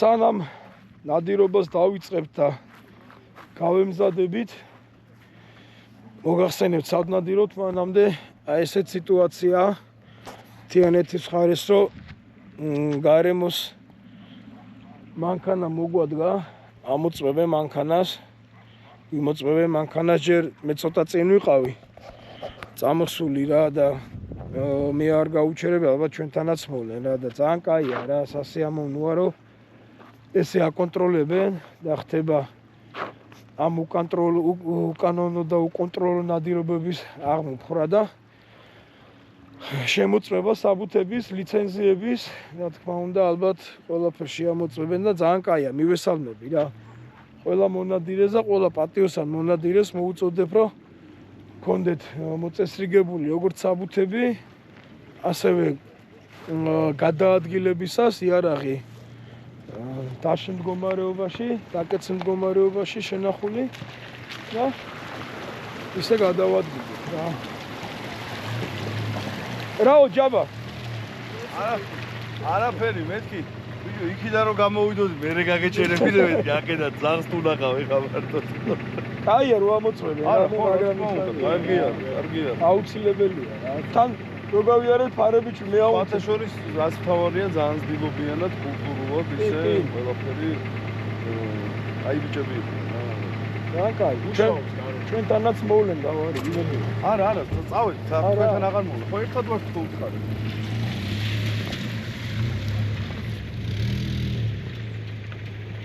სანამ ნადირობას დავიწყებთ და გავემზადებით მოგახსენებთ სად ნადირობთ მანამდე აი ესეთ სიტუაცია თიანეთის მხარეს რომ გარემოს მანქანა მოგვადგა ამოწმებენ მანქანას ვიმოწმებენ მანქანას ჯერ მე ცოტა წინ ვიყავი წამოსული რა და მე არ გაუჩერებ ალბათ ჩვენთანაც მოვლენ რა და ძალიან კაია რა სასიამოვნოა რომ ესე აკონტროლებენ და ხდება ამ უკანონო და უკონტროლო ნადირობების აღმოფხვრა და შემოწმება საბუთების, ლიცენზიების, რა თქმა უნდა, ალბათ ყველაფერს შეამოწმებენ და ძალიან კაია, მივესალმები რა. ყველა მონადირეს და ყველა პატიოსან მონადირეს მოუწოდებ, რომ გქონდეთ მოწესრიგებული როგორც საბუთები, ასევე გადაადგილებისას იარაღი დაშენ მდგომარეობაში, დაკეცილ მდგომარეობაში შენახული და ისე გადავადგილეთ რა. რაო ჯაბა? არაფერი მეთქი. ბიჭო, იქიდან რომ გამოვიდოდი, მერე გაგეჩერებინე მეთქი, აქედან ძაღლს თუ ნახავ ეხა მარტო. კაია რო ამოწმებენ, კარგია. აუცილებელია რა. თან რო გავიარეთ ფარები მე აუცილებლად შორის რაც თავარია ძალიან ძილობიანად კულტურულად ისე ყველაფერი აი ბიჭები რა კაი ჩვენთანაც მოვლენ დავარი იმედი არა წავედ თქვენთან აღარ მოვლენ ხო ერთად ვარ თუ უთხარი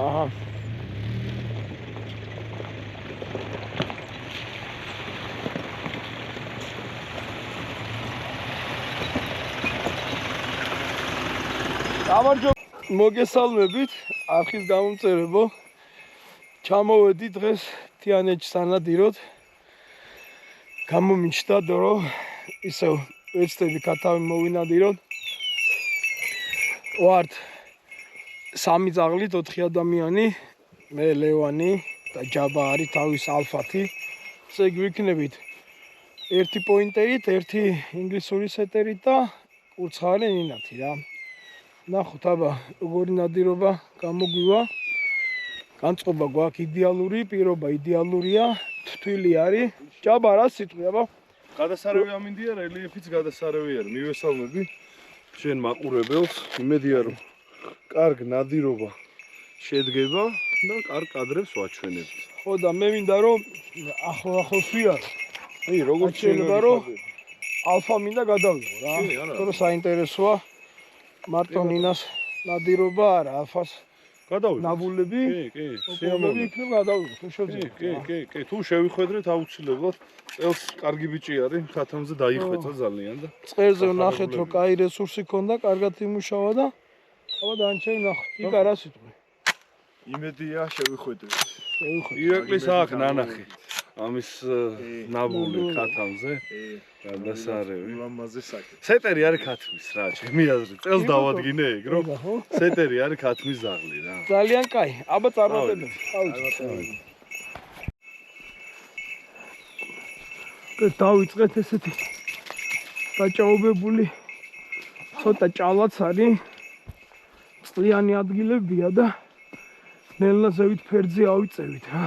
აჰა მოგესალმებით არხის გამომწერებო ჩამოვედი დღეს თიანეთში სანადიროდ გამომიჩნდა რომ ისევ ვეცდები კათავი მოვინადიროთ ვართ 3 ძაღლით 4 ადამიანი მე ლევანი და ჯაბა არის თავის ალფათი ესე იგი ვიქნებით ერთი პოინტერით ერთი ინგლისური სეტერით და კურცხარი ნინათი რა ნახოთ აბა როგორი ნადირობა გამოგვივა განწყობა გვაქვს იდეალური პირობა იდეალურია თვილი არის ჯაბა რა სიტყვი აბა გადასარევი ამინდია რელიეფიც გადასარევი არის მივესალმები შენ მაყურებელს იმედია რომ კარგ ნადირობა შედგება და კარგ კადრებს ვაჩვენებთ ხო და მე მინდა რომ ახლოს ვიარო აი როგორც შეიძლება რომ ალფა მინდა გადავიღო რა თორე საინტერესოა მარტო ნინას ნადირობა არა ალფას გადავიღო ნაბულები კი სიამოვნებები იქნება გადავიღო თუ შევძლებთ კი თუ შევიხვედრეთ აუცილებლად წელს კარგი ბიჭი არის ქათამზე დაიხვეწა ძალიან და წერზე ვნახეთ რომ კაი რესურსი ქონდა კარგად იმუშავა და აბა დანარჩენი ნახოთ იკა რა სიტყვი იმედია შევიხვედრეთ ირაკლის აქ ნანახი ამის ნაბული ქათამზე გადასარევი ლამაზე საკეთე სეტერი არის ქათმის რა ჩემი აზრით წელს დავადგინე ეგ რომ სეტერი არის ქათმის ზაღლი რა ძალიან კაი აბა წარმატებები დავიწყეთ ესეთი დაჭაობებული ცოტა ჭალაც არის წლიანი ადგილებია და ნელა ზევით ფერძი ავიწევით რა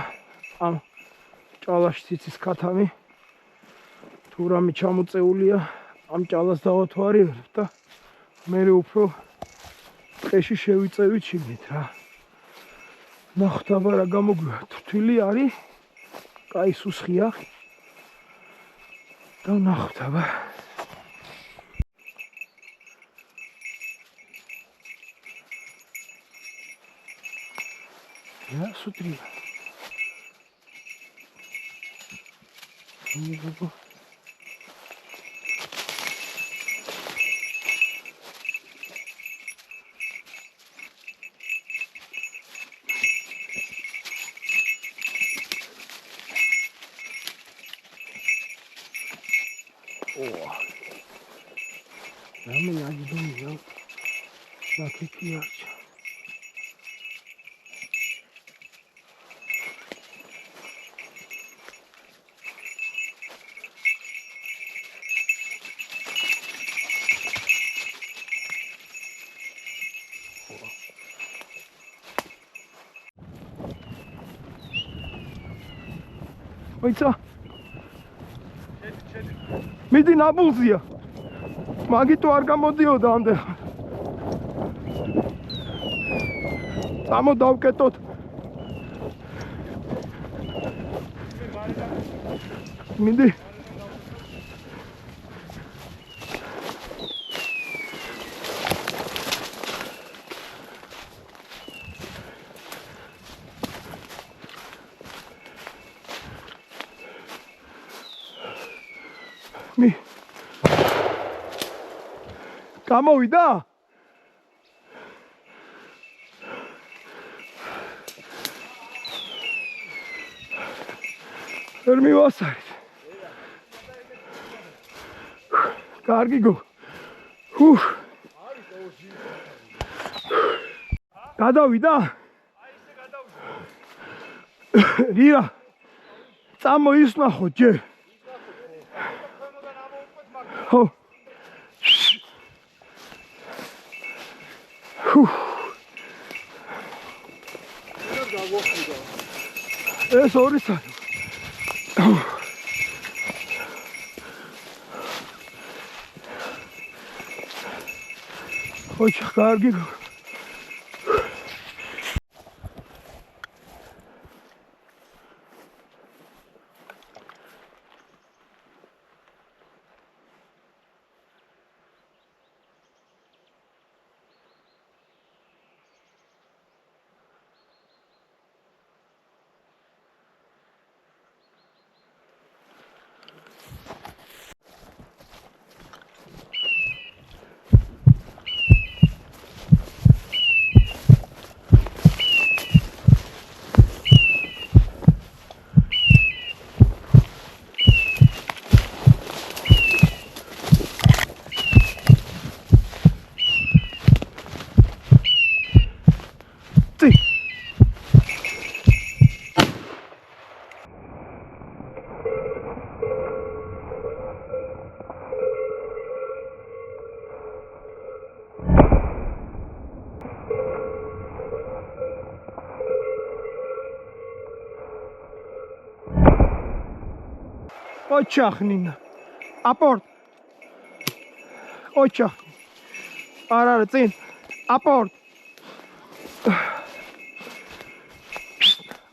ამ ჭალაში ციცის ქათამი თუ რამე ჩამოწეულია ამ ჭალას დავათვარიერებ და მე უფრო ტყეში შევიწევით შიგნით რა ნახოთ აბა რა გამოგვივა თვილი არის კაი სუსხია და ნახოთ აბა რა სუტრია ნიგო Rame acıdım ya. Nakit yarca. მოიცა მიდი ნაბულზია მაგი თუ არ გამოდიოდა ამდენ წამოდავკეტოთ მიდი გამოვიდა? ვერ მივასარეთ. კარგი გო. გადავიდა? რია. წამოისნახო ჯერ. ხო. ეს ორი სარი. ხოჭა კარგი. ოჩახნინა აპორტ ოჩახ არა წინ აპორტ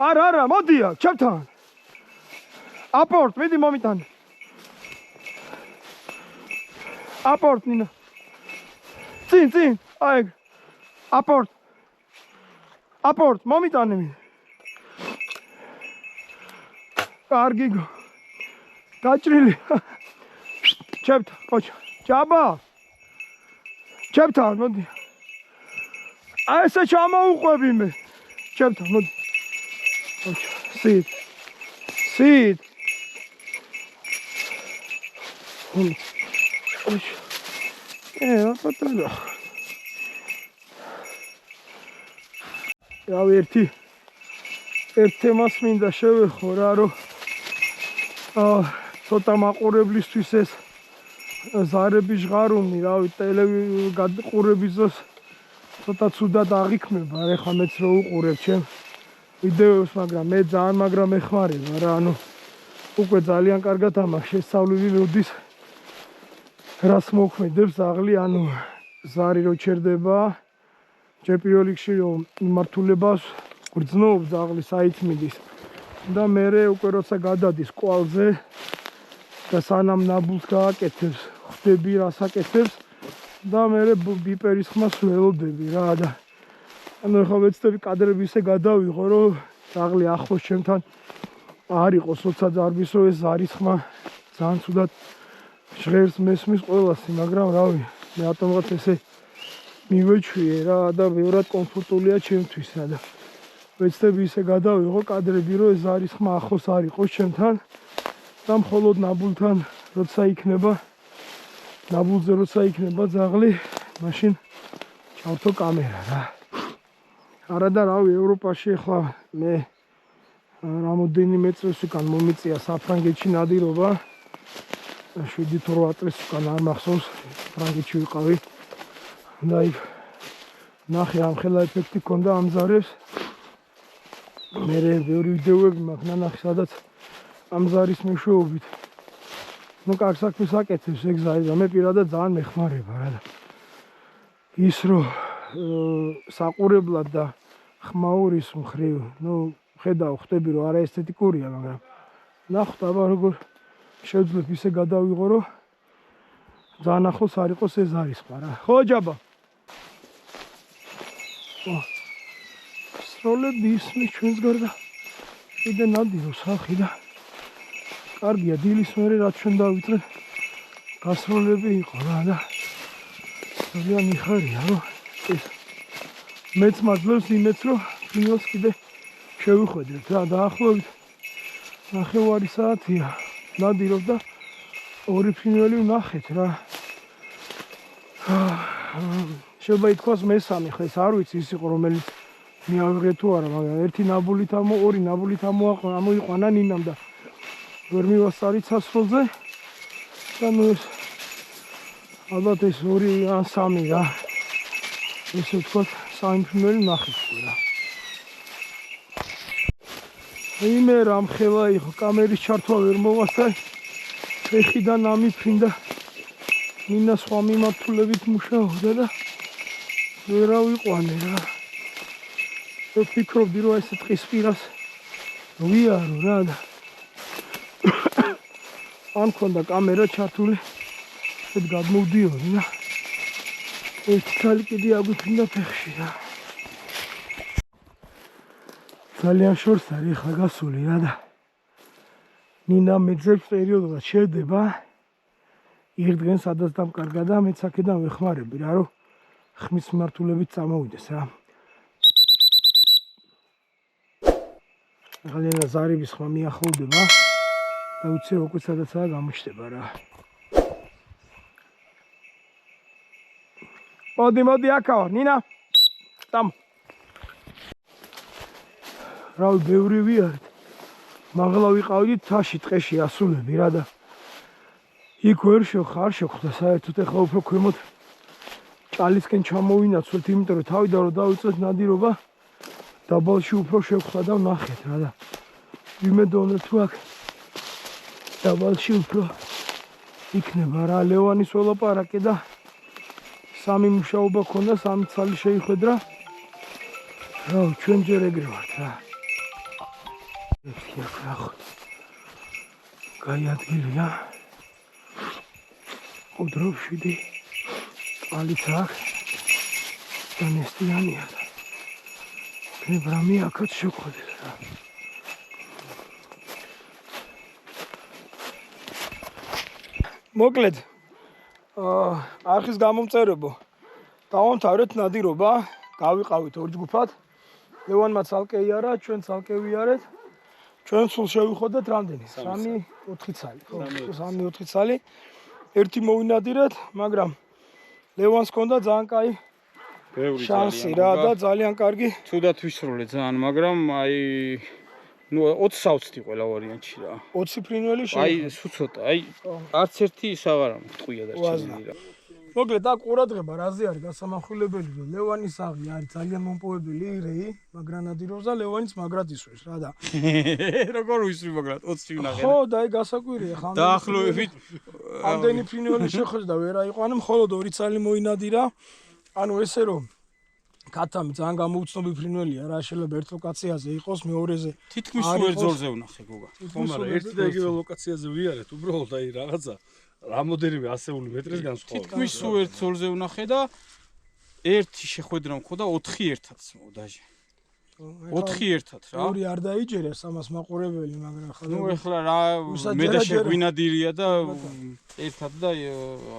არა მოდია ჩემთან აპორტ მიდი მომიტანე აპორტ ნინა წინ აი აპორტ მომიტანე მე კარგი გო გაჭრილი ჩემთან ყოჩა ჯაბა ჩემთან მოდი აი ესე ჩამოუყვები მე ჩემთან მოდი ყოჩა სიდ ყოჩა აპატარა რავი ერთი თემას მინდა შევეხო რა რომ ცოტა მაყურებლისთვის ეს ზარების ჟღარუმი, რავი, ტელევიზიის დროს ცოტა ცუდად აღიქმება, ეხლა მეც რო უყურებ ჩემ ვიდეოს, მაგრამ მე ძალიან მაგრამ ეხმარება რა, ანუ უკვე ძალიან კარგად ამას შესწავლილი მოდის რას მოქმედებს აღლი, ანუ ზარი რო ჩერდება, ჯერ პირველ რიგში რომ მიმართულებას გრძნობს აღლი საითმიდის და მერე უკვე როცა გადადის კვალზე და სანამ ნაბულს გააკეთებს, ხვდები რას აკეთებს და მერე ბიპერის ხმას ველოდები რა და ანუ ახლა ვეცდები კადრები ისე გადავიღო რომ აღლი ახლოს ჩემთან არ იყოს როცა ძარბის რომ ეს ზარის ხმა ძალიან ცუდად ჟღერს მესმის ყველასი, მაგრამ რავი, მე ატომღაც ესე მივეჩვიე რა და ბევრად კომფორტულია ჩემთვის რა და ვეცდები ისე გადავიღო კადრები რომ ეს ზარის ხმა ახლოს არ იყოს ჩემთან და მხოლოდ ნაბულთან როცა იქნება ნაბულზე როცა იქნება ძაღლი მაშინ ჩავთო კამერა რა არა და რავი ევროპაში ახლა მე რამოდენიმე წელს უკან მომიწია საფრანგეთში ნადირობა 7-8 წელს უკან არ მახსოვს ფრანგეთში ვიყავი და იქ ნახე ამ ხელა ეფექტი ქონდა ამ ზარებს მე ბევრი ვიდეოები მაქვს ნანახი სადაც ამ ზარის მეშვეობით. ნუ კარგ საქმეს აკეთებს ეგ ზარი და მე პირადად ძალიან მეხმარება რა და ის რომ საყურებლად და ხმაურის მხრივ ნუ ხედავ ხტები რომ არა ესთეტიკურია მაგრამ ნახოთ აბა როგორ შევძლებ ისე გადავიღო რომ ძალიან ახლოს არ იყოს ეს ზარისხმა რა ხო ჯაბა სროლები ისმის ჩვენს გარდა კიდე ნადირო სახი და კარგია დილის მერე რაც ჩვენ დავიწყეთ გასროლები იყო რა და ძალიან მიხარია რომ ეს მეც მაძლევს იმეც რომ ფინალს კიდე შევიხვედრეთ რა დაახლოებით 9 საათია ნადირობ და 2 ფინალი ვნახეთ რა შეიძლება ითქვას მესამე ხეს არ ვიცი ის იყო რომელიც მიავიღე თუ არა მაგრამ ერთი ნაბულით ორი ნაბულით ამოიყვანა ნინამ და ვერ მივასწარი ცასროლზე და ნუ ეს ალბათ ეს 2 ან 3 რა ესე ვთქვათ სამი ფინალი ვნახეთ რა იმე რამ ხელა იყო კამერის ჩართვა ვერ მოვასწრე ფეხიდან ამიფრინდა მინდა სხვა მიმართულებით მუშაობდა და ვერ ავიყვანე რა ვფიქრობდი რომ ესე ტყის პირას ვიარო რა და ან ქონდა კამერა ჩართული ეს გადმოვდიოდი და ერთი ქალი კიდე აგვიფრინდა ფეხში რა ძალიან შორს არის ხა გასული რა და ნინა მეძებს პერიოდულად შევდება იღდგენ სადაც დამკარგა და მეც აქედან ვეხმარები რა რომ ხმის მიმართულებით წამოვიდეს რა ახლა ზარების ხმა მიახლოვდება და ვიცი რომ უკვე სადაცაა გამოჩნდება რა მოდი აქა ვარ ნინა წამ რავი ბევრი ვიარეთ მაღლა ვიყავდით თაში ტყეში ასულები რა და იქ ვერ ხარ შეხვდა საერთოდ ეხლა უფრო ქვემოთ ჭალისკენ ჩამოვინაცვლეთ იმიტომ რომ თავიდან რომ დავიწყეთ ნადირობა დაბალში უფრო შევხვდა და ვნახეთ რა და ვიმედოვნე თუ აქ დაბალში უფრო იქნება რა ლევანის ველაპარაკე და 3 მუშაობა ქონდა 3 ცალი შეიხვედრა რა ჩვენ ჯერ ეგრე ვართ რა ერთი აქ ნახოთ გაიადგილი რა ოდროვშვიდი წყალიც აქ და ნესტიანია და ბრამი აქაც შევხვდეს რა მოკლედ არხის გამომწერებო დავამთავრეთ ნადირობა გავიყავით 2 ჯგუფად ლევანმა ცალკე იარა ჩვენ ცალკე ვიარეთ ჩვენ სულ შევიხოდეთ რამდენი 3-4 ცალი ხო 3-4 ცალი ერთი მოვინადირეთ მაგრამ ლევანს ჰქონდა ძალიან კაი შანსი რა და ძალიან კარგი თუდად ვისროლე ძალიან მაგრამ აი ნუ 20 საოცდი ყველა ვარიანტში რა 20 ფრინველი აი სულ ცოტა აი არც ერთი საღარა მტყვია დარჩენილი რა მოკლედ აქ ყურადღება რაზე არის გასამახვილებელი რომ ლევანის საღი არის ძალიან მომპოვებელი რეი მაგრანადირობს და ლევანიც მაგრად ისვეს რა და როგორ ვისვი მაგრად 20 ვნახე ხო და აი გასაკვირია ხა დაახლოებით ამდენი ფრინველი შეხვდა და ვერ აიყვანე მხოლოდ 2 ცალი მოინადირა ანუ ესე რომ კათამი ძალიან გამოუცნობი ფრინველია რა შეიძლება ერთ ლოკაციაზე იყოს მეორეზე თითქმის სულ ერთ ზოლზე ვნახე გოგა ხო მაგრამ ერთი და იგივე ლოკაციაზე ვიარეთ უბრალოდ აი რაღაცა რამოდენიმე ასეული მეტრის განსხვავება თითქმის სულ ერთ ზოლზე ვნახე და ერთი შეხვედრა მქონდა 4 ერთად მოდაჟე 4 ერთად რა ორი არ დაიჯერეს ამას მაყურებელი მაგრამ ხა ნუ ეხლა რა მე და შეგვინადირია და ერთად და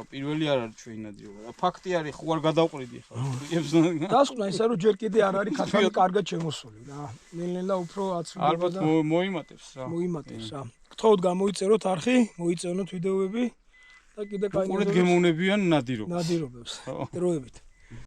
პირველი არ არის ჩვენ ნადირობა რა ფაქტი არის ხო არ გადავყრიდი ხა დასკვნა ისა რომ ჯერ კიდე არ არის ქათამი კარგად შემოსული რა ნელ-ნელა უფრო აცვიდა ალბათ მოიმატებს რა რა გთხოვთ გამოიწეროთ არხი მოიწეროთ ვიდეოები და კიდე კაი უყურეთ გემოვნებიან ნადირობას დროებით